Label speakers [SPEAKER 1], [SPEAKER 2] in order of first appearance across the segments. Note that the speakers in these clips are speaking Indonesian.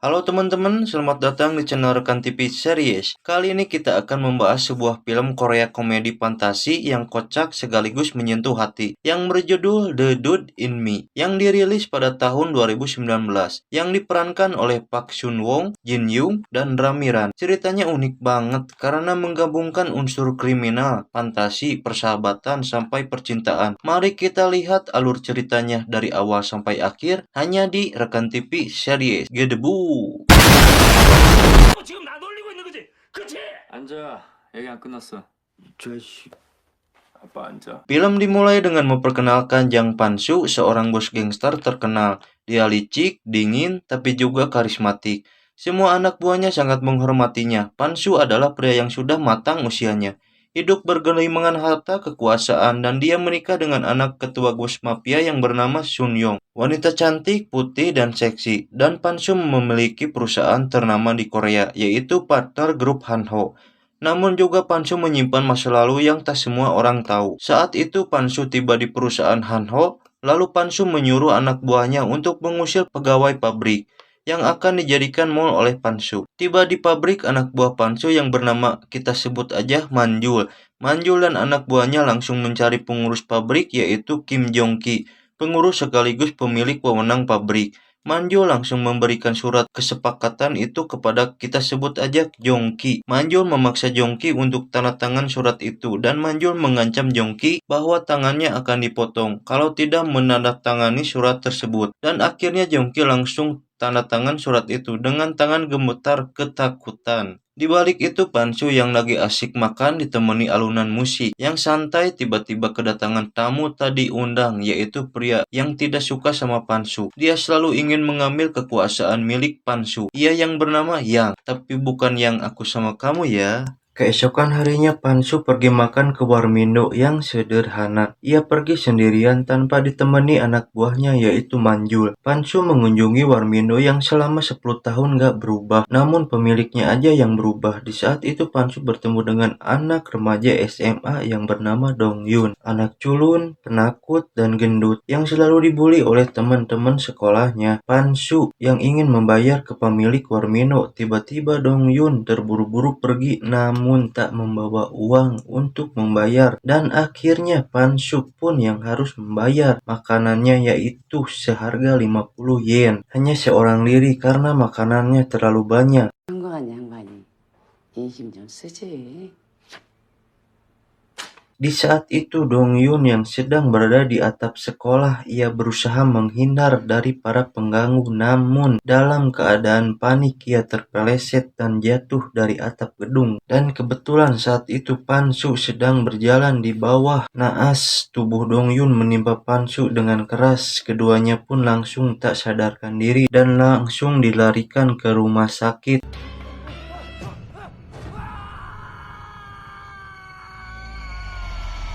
[SPEAKER 1] Halo teman-teman, selamat datang di channel Rekan TV Series. Kali ini kita akan membahas sebuah film Korea komedi fantasi yang kocak sekaligus menyentuh hati, yang berjudul The Dude in Me, yang dirilis pada tahun 2019, yang diperankan oleh Park Sun Won, Jin Young, dan Ramiran. Ceritanya unik banget karena menggabungkan unsur kriminal, fantasi, persahabatan, sampai percintaan. Mari kita lihat alur ceritanya dari awal sampai akhir hanya di Rekan TV Series. Gedebu.
[SPEAKER 2] 지금 나 놀리고 있는 거지? 그치?
[SPEAKER 3] 앉아. 얘기 안 끝났어.
[SPEAKER 2] 자식. 아빠 앉아.
[SPEAKER 1] Film dimulai dengan memperkenalkan Jang Pan-soo, seorang bos gangster terkenal. Dia licik, dingin, tapi juga karismatik. Semua anak buahnya sangat menghormatinya. Pan-soo adalah pria yang sudah matang usianya. Hidup bergelimangan harta kekuasaan dan dia menikah dengan anak ketua bos mafia yang bernama Sun Yong. Wanita cantik, putih, dan seksi. Dan Pan-soo memiliki perusahaan ternama di Korea, yaitu Partner Group Hanho. Namun juga Pan-soo menyimpan masa lalu yang tak semua orang tahu. Saat itu Pan-soo tiba di perusahaan Hanho, lalu Pan-soo menyuruh anak buahnya untuk mengusir pegawai pabrik yang akan dijadikan mall oleh Pan-soo. Tiba di pabrik, anak buah Pan-soo yang bernama kita sebut aja Manjul. Manjul dan anak buahnya langsung mencari pengurus pabrik yaitu Kim Jong-ki, pengurus sekaligus pemilik wewenang pabrik. Manjul langsung memberikan surat kesepakatan itu kepada kita sebut aja Jongki. Manjul memaksa Jongki untuk tanda tangan surat itu dan Manjul mengancam Jongki bahwa tangannya akan dipotong kalau tidak menandatangani surat tersebut. Dan akhirnya Jongki langsung tanda tangan surat itu dengan tangan gemetar ketakutan. Di balik itu Pan-soo yang lagi asik makan ditemani alunan musik yang santai tiba-tiba kedatangan tamu tak diundang, yaitu pria yang tidak suka sama Pan-soo. Dia selalu ingin mengambil kekuasaan milik Pan-soo. Ia yang bernama Yang, tapi bukan yang aku sama kamu ya. Keesokan harinya Pan-soo pergi makan ke Warmindo yang sederhana. Ia pergi sendirian tanpa ditemani anak buahnya yaitu Manjul. Pan-soo mengunjungi Warmindo yang selama 10 tahun gak berubah, namun pemiliknya aja yang berubah. Di saat itu Pan-soo bertemu dengan anak remaja SMA yang bernama Dong Yun. Anak culun, penakut, dan gendut yang selalu dibully oleh teman-teman sekolahnya. Pan-soo yang ingin membayar ke pemilik Warmindo. Tiba-tiba Dong Yun terburu-buru pergi namun tak membawa uang untuk membayar, dan akhirnya Pan-soo pun yang harus membayar makanannya yaitu seharga 50 yen. Hanya seorang diri karena makanannya terlalu banyak.
[SPEAKER 4] 건강한 양반이 인심 좀 쓰지.
[SPEAKER 1] Di saat itu Dong Yun yang sedang berada di atap sekolah, ia berusaha menghindar dari para pengganggu, namun dalam keadaan panik ia terpeleset dan jatuh dari atap gedung. Dan kebetulan saat itu Pan-soo sedang berjalan di bawah. Naas tubuh Dong Yun menimpa Pan-soo dengan keras. Keduanya pun langsung tak sadarkan diri dan langsung dilarikan ke rumah sakit.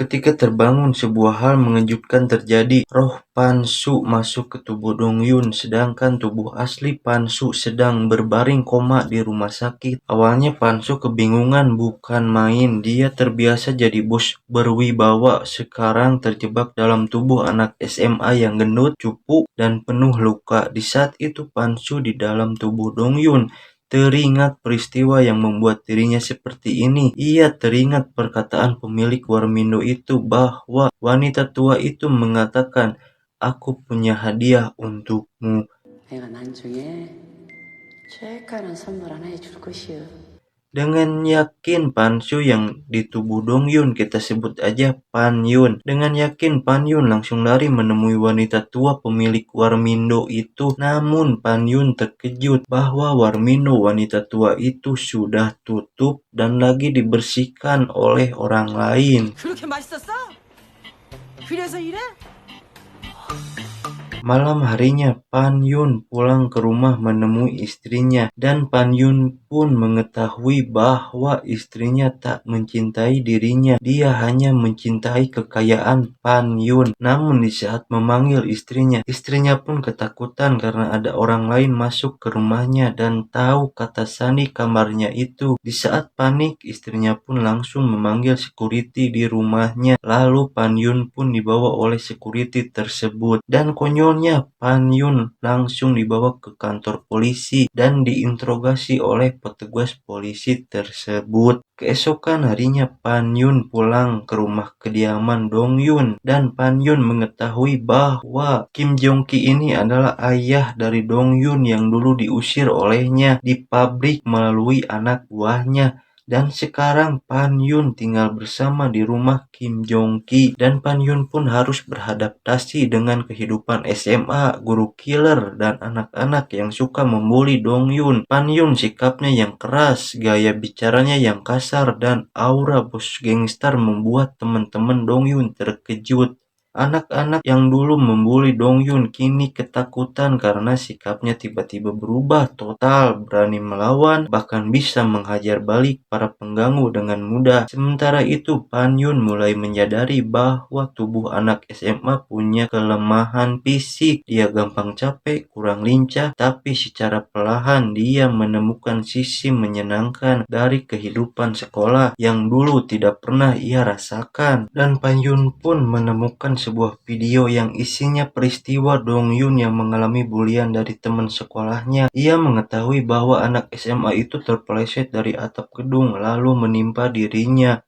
[SPEAKER 1] Ketika terbangun, sebuah hal mengejutkan terjadi. Roh Pan-soo masuk ke tubuh Dong Yun, sedangkan tubuh asli Pan-soo sedang berbaring koma di rumah sakit. Awalnya Pan-soo kebingungan bukan main. Dia terbiasa jadi bos berwibawa, sekarang terjebak dalam tubuh anak SMA yang gendut, cupu, dan penuh luka. Di saat itu Pan-soo di dalam tubuh Dong Yun teringat peristiwa yang membuat dirinya seperti ini. Ia teringat perkataan pemilik Warmindo itu bahwa wanita tua itu mengatakan, "Aku punya hadiah untukmu."
[SPEAKER 4] 내가 나중에 최고의 선물 하나 해줄 것이여.
[SPEAKER 1] Dengan yakin Pan-soo yang di tubuh Dong Yun, kita sebut aja Pan Yun. Dengan yakin Pan Yun langsung lari menemui wanita tua pemilik Warmindo itu. Namun Pan Yun terkejut bahwa Warmindo wanita tua itu sudah tutup dan lagi dibersihkan oleh orang lain.
[SPEAKER 5] 그렇게 맛있었어? 그래서 이래?
[SPEAKER 1] Malam harinya Pan Yun pulang ke rumah menemui istrinya, dan Pan Yun pun mengetahui bahwa istrinya tak mencintai dirinya. Dia hanya mencintai kekayaan Pan Yun. Namun di saat memanggil istrinya pun ketakutan karena ada orang lain masuk ke rumahnya dan tahu kata sandi kamarnya itu. Di saat panik, istrinya pun langsung memanggil security di rumahnya. Lalu Pan Yun pun dibawa oleh security tersebut. Dan konyol Konyolnya, Pan Yun langsung dibawa ke kantor polisi dan diinterogasi oleh petugas polisi tersebut. Keesokan harinya, Pan Yun pulang ke rumah kediaman Dong Yun dan Pan Yun mengetahui bahwa Kim Jong Ki ini adalah ayah dari Dong Yun yang dulu diusir olehnya di pabrik melalui anak buahnya. Dan sekarang Pan Yun tinggal bersama di rumah Kim Jong Ki dan Pan Yun pun harus beradaptasi dengan kehidupan SMA, guru killer, dan anak-anak yang suka membuli Dong Yun. Pan Yun sikapnya yang keras, gaya bicaranya yang kasar, dan aura bos gangster membuat teman-teman Dong Yun terkejut. Anak-anak yang dulu membuli Dong Yun kini ketakutan karena sikapnya tiba-tiba berubah total, berani melawan, bahkan bisa menghajar balik para pengganggu dengan mudah. Sementara itu, Pan Yun mulai menyadari bahwa tubuh anak SMA punya kelemahan fisik. Dia gampang capek, kurang lincah, tapi secara perlahan dia menemukan sisi menyenangkan dari kehidupan sekolah yang dulu tidak pernah ia rasakan. Dan Pan Yun pun menemukan sebuah video yang isinya peristiwa Dong Yun yang mengalami bulian dari teman sekolahnya. Ia mengetahui bahwa anak SMA itu terpeleset dari atap gedung lalu menimpa dirinya.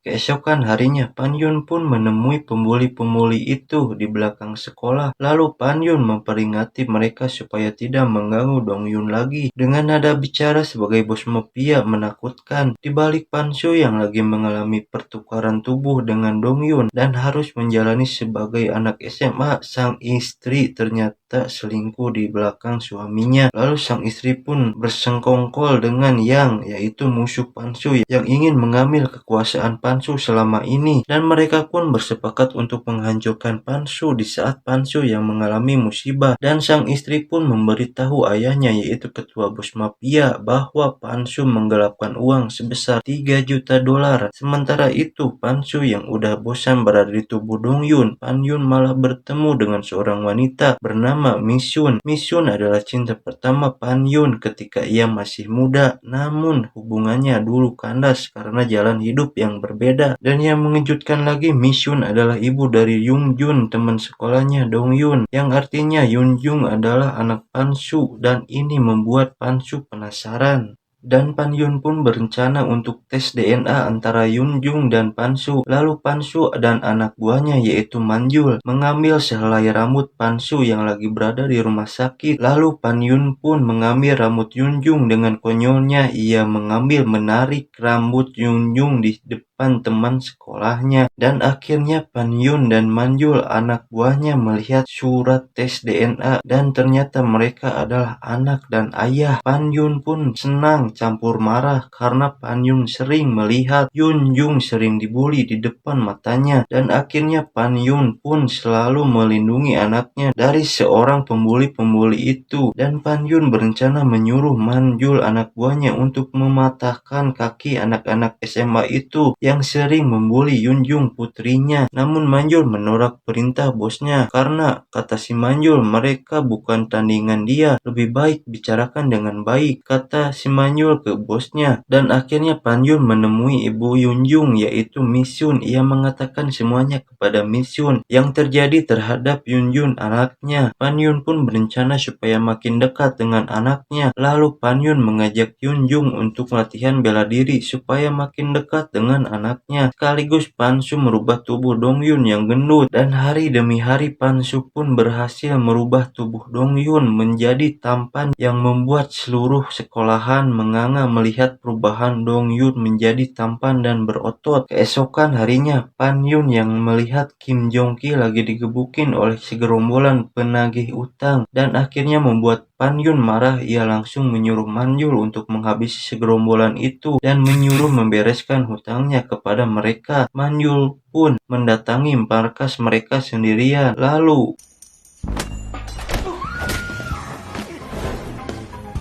[SPEAKER 1] Keesokan harinya, Pan Yun pun menemui pembuli-pembuli itu di belakang sekolah. Lalu Pan Yun memperingati mereka supaya tidak mengganggu Dong Yun lagi dengan nada bicara sebagai bos mafia menakutkan. Di balik Pan Shu yang lagi mengalami pertukaran tubuh dengan Dong Yun dan harus menjalani sebagai anak SMA, sang istri ternyata selingkuh di belakang suaminya. Lalu sang istri pun bersengkongkol dengan Yang, yaitu musuh Pan Shu yang ingin mengambil kekuasaan Pan Shu selama ini, dan mereka pun bersepakat untuk menghancurkan Pan Shu di saat Pan Shu yang mengalami musibah. Dan sang istri pun memberitahu ayahnya, yaitu ketua bos mafia, bahwa Pan Shu menggelapkan uang sebesar 3 juta dolar. Sementara itu, Pan Shu yang udah bosan berada di tubuh Dong Yun, Pan Yun malah bertemu dengan seorang wanita bernama Miss Yun. Miss Yun adalah cinta pertama Pan Yun ketika ia masih muda, namun hubungannya dulu kandas karena jalan hidup yang berbeda. Dan yang mengejutkan lagi, Miss Yun adalah ibu dari Yung Jun, teman sekolahnya Dong Yun, yang artinya Yung Jun adalah anak Pan Shu, dan ini membuat Pan Shu penasaran. Dan Pan Yun pun berencana untuk tes DNA antara Yung Jun dan Pan Shu. Lalu Pan Shu dan anak buahnya yaitu Manjul mengambil sehelai rambut Pan Shu yang lagi berada di rumah sakit. Lalu Pan Yun pun mengambil rambut Yung Jun. Dengan konyolnya ia menarik rambut Yung Jun di depan teman sekolahnya. Dan akhirnya Pan Yun dan Manjul anak buahnya melihat surat tes DNA dan ternyata mereka adalah anak dan ayah. Pan Yun pun senang campur marah karena Pan Yun sering melihat Yung Jun sering dibully di depan matanya, dan akhirnya Pan Yun pun selalu melindungi anaknya dari seorang pembuli-pembuli itu. Dan Pan Yun berencana menyuruh Manjul anak buahnya untuk mematahkan kaki anak-anak SMA itu yang sering membuli Yung Jun putrinya. Namun Manjul menolak perintah bosnya karena kata si Manjul mereka bukan tandingan dia, lebih baik bicarakan dengan baik, kata si Manjul ke bosnya. Dan akhirnya Pan Yun menemui ibu Yung Jun yaitu Miss Yun. Ia mengatakan semuanya kepada Miss Yun yang terjadi terhadap Yung Jun anaknya. Pan Yun pun berencana supaya makin dekat dengan anaknya. Lalu Pan Yun mengajak Yung Jun untuk latihan bela diri supaya makin dekat dengan anaknya. Sekaligus Pan Shu merubah tubuh Dong Yun yang gendut, dan hari demi hari Pan Shu pun berhasil merubah tubuh Dong Yun menjadi tampan yang membuat seluruh sekolahan menganga melihat perubahan Dong Yun menjadi tampan dan berotot. Keesokan harinya, Pan Yun yang melihat Kim Jong Ki lagi digebukin oleh segerombolan penagih utang dan akhirnya membuat Pan Yun marah. Ia langsung menyuruh Manjul untuk menghabisi segerombolan itu dan menyuruh membereskan hutangnya kepada mereka. Manjul pun mendatangi markas mereka sendirian. Lalu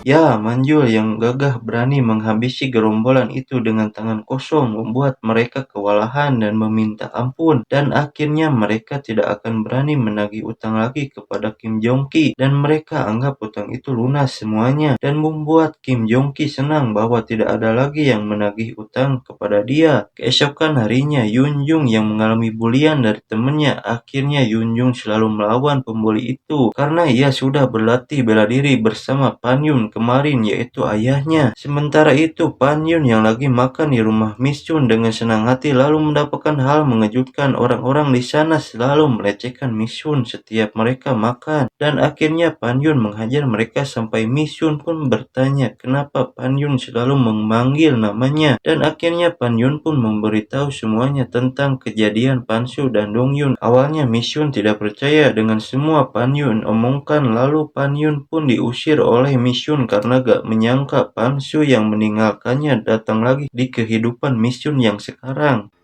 [SPEAKER 1] Ya, Manjul yang gagah berani menghabisi gerombolan itu dengan tangan kosong membuat mereka kewalahan dan meminta ampun. Dan akhirnya mereka tidak akan berani menagih utang lagi kepada Kim Jong-ki. Dan mereka anggap utang itu lunas semuanya. Dan membuat Kim Jong-ki senang bahwa tidak ada lagi yang menagih utang kepada dia. Keesokan harinya, Yun Jung yang mengalami bulian dari temannya. Akhirnya Yun Jung selalu melawan pembuli itu karena ia sudah berlatih bela diri bersama Pan Yun kemarin, yaitu ayahnya. Sementara itu, Pan Yun yang lagi makan di rumah Miss Chun dengan senang hati lalu mendapatkan hal mengejutkan. Orang-orang di sana selalu melecehkan Miss Chun setiap mereka makan. Dan akhirnya Pan Yun menghajar mereka sampai Miss Chun pun bertanya kenapa Pan Yun selalu memanggil namanya. Dan akhirnya Pan Yun pun memberitahu semuanya tentang kejadian Pan Su dan Dong Yun. Awalnya Miss Chun tidak percaya dengan semua Pan Yun omongkan, lalu Pan Yun pun diusir oleh Miss Chun karena gak menyangka Pan Su yang meninggalkannya datang lagi di kehidupan Miss Chun yang sekarang.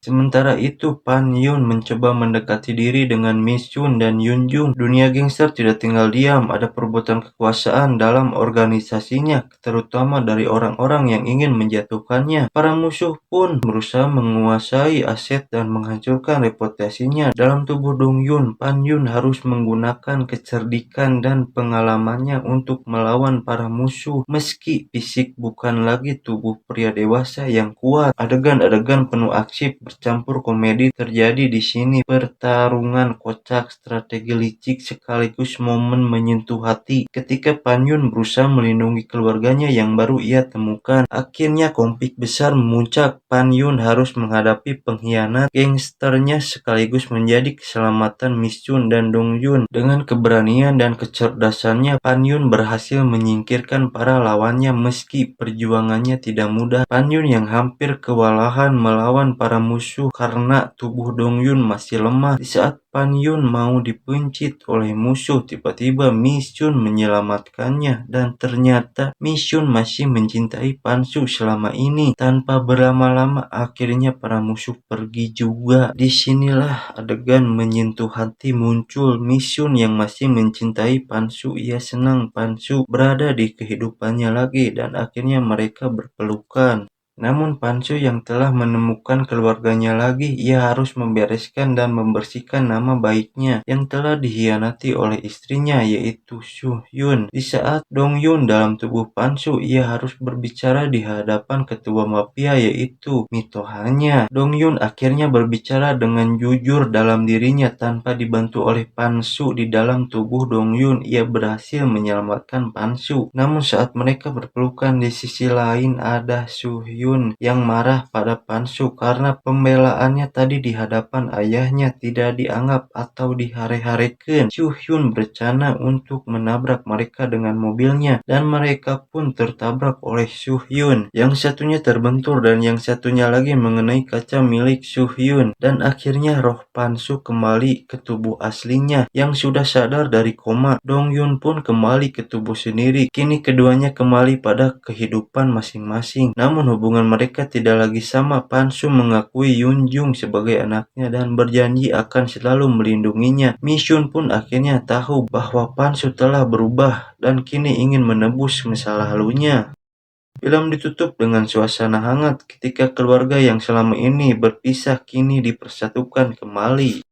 [SPEAKER 1] Sementara itu, Pan Yun mencoba mendekati diri dengan Miss Chun dan Yun Jung. Dunia gangster tidak tinggal diam, ada perbuatan kekuasaan dalam organisasinya, terutama dari orang-orang yang ingin menjatuhkannya. Para musuh pun berusaha menguasai aset dan menghancurkan reputasinya. Dalam tubuh Dong Yun, Pan Yun harus menggunakan kecerdikan dan pengalamannya untuk melawan para musuh. Meski fisik bukan lagi tubuh pria dewasa yang kuat, adegan-adegan penuh aksi bercampur komedi terjadi di sini. Pertarungan kocak, strategi licik, sekaligus momen menyentuh hati ketika Pan Yun berusaha melindungi keluarganya yang baru ia temukan. Akhirnya konflik besar memuncak. Pan Yun harus menghadapi pengkhianat gangsternya sekaligus menjadi keselamatan Miss Chun dan Dong Yun. Dengan keberanian dan kecerdasannya, Pan Yun berhasil menyingkirkan para lawannya meski perjuangannya tidak mudah. Pan Yun yang hampir kewalahan melawan para musuh karena tubuh Dong Yun masih lemah. Di saat Pan Yun mau dipencit oleh musuh, tiba-tiba Miss Chun menyelamatkannya dan ternyata Miss Chun masih mencintai Pan Su selama ini. Tanpa berlama-lama akhirnya para musuh pergi juga. Disinilah adegan menyentuh hati muncul. Miss Chun yang masih mencintai Pan Su, ia senang Pan Su berada di kehidupannya lagi dan akhirnya mereka berpelukan. Namun Pan Su yang telah menemukan keluarganya lagi, ia harus membereskan dan membersihkan nama baiknya yang telah dihianati oleh istrinya yaitu Su Yun. Di saat Dong Yun dalam tubuh Pan Su, ia harus berbicara di hadapan ketua mafia yaitu mitohanya. Dong Yun akhirnya berbicara dengan jujur dalam dirinya tanpa dibantu oleh Pan Su. Di dalam tubuh Dong Yun, ia berhasil menyelamatkan Pan Su. Namun saat mereka berpelukan, di sisi lain ada Su Yun yang marah pada Pan Su karena pembelaannya tadi di hadapan ayahnya tidak dianggap atau dihare-harekan. Su Yun berencana untuk menabrak mereka dengan mobilnya dan mereka pun tertabrak oleh Su Yun. Yang satunya terbentur dan yang satunya lagi mengenai kaca milik Su Yun. Dan akhirnya roh Pan Su kembali ke tubuh aslinya yang sudah sadar dari koma. Dong Yun pun kembali ke tubuh sendiri. Kini keduanya kembali pada kehidupan masing-masing. Namun hubungan mereka tidak lagi sama. Pan Su mengakui Yun Jung sebagai anaknya dan berjanji akan selalu melindunginya. Miss Chun pun akhirnya tahu bahwa Pan Su telah berubah dan kini ingin menebus masa lalunya. Film ditutup dengan suasana hangat ketika keluarga yang selama ini berpisah kini dipersatukan kembali.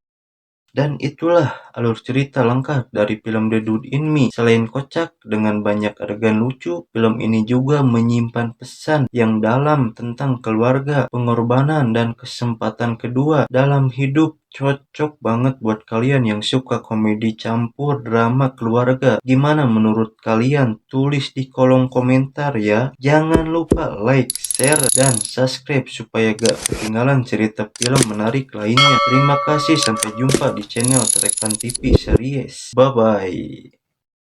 [SPEAKER 1] Dan itulah alur cerita lengkap dari film The Dude in Me. Selain kocak dengan banyak adegan lucu, film ini juga menyimpan pesan yang dalam tentang keluarga, pengorbanan, dan kesempatan kedua dalam hidup. Cocok banget buat kalian yang suka komedi campur drama keluarga. Gimana menurut kalian? Tulis di kolom komentar ya. Jangan lupa like, share, dan subscribe supaya gak ketinggalan cerita film menarik lainnya. Terima kasih, sampai jumpa di channel Trekan TV Series. Bye-bye.